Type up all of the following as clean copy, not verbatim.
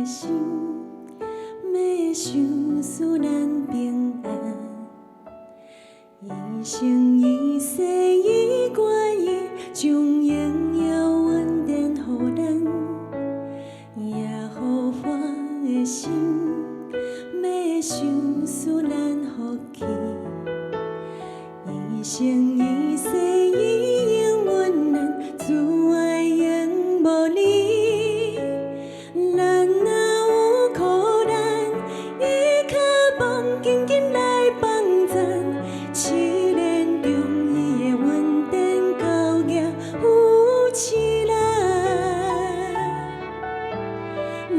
心，要想使咱平安。一生一世，伊愿意将荣耀稳定予咱，也予我的心，要想使咱福气。一生一世，伊永远咱主爱永无离。咱若有苦难，伊较望紧紧来帮咱。试炼中，伊的稳定高举扶持咱。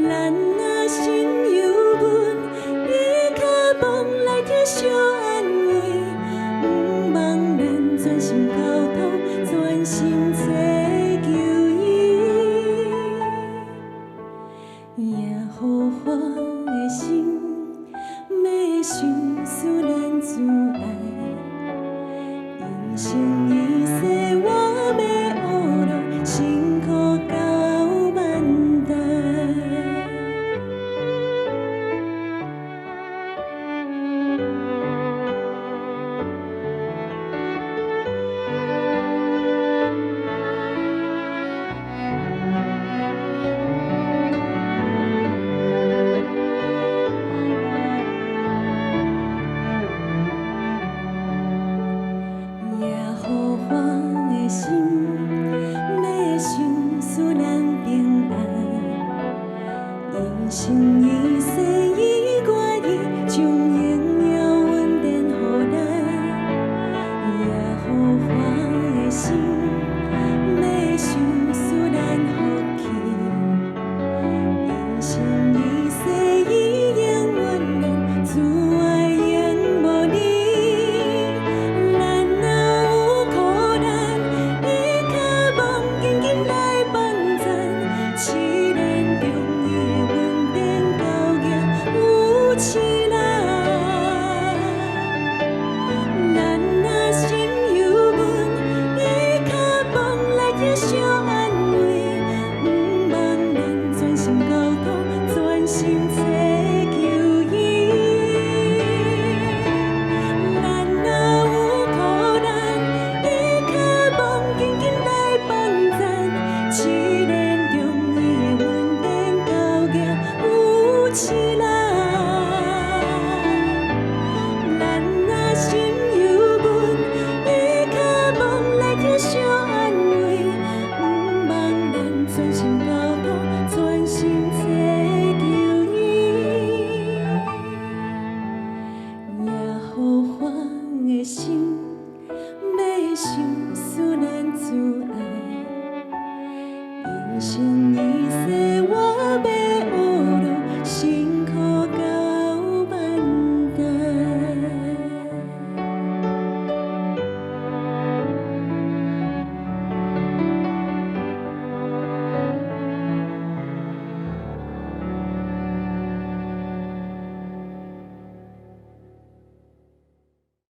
咱若心忧闷，伊较望来疼惜安慰。毋望咱全心交托，全心找求伊，也予我的心，要想使咱主爱。一生一世，我要学着辛苦到万代。也予我的心，要想使咱平安。一生一世，伊愿意将荣耀稳定予咱，也予我的心，要想使咱福气。一生一世，伊永远咱主爱永无离。咱若有苦难，伊较望紧紧来帮咱。试炼中，伊的稳定高举扶持咱。咱若心忧闷，伊较望来疼惜安慰。毋望咱全心交托，全心找求伊。咱若有苦难，伊较望紧紧来帮咱。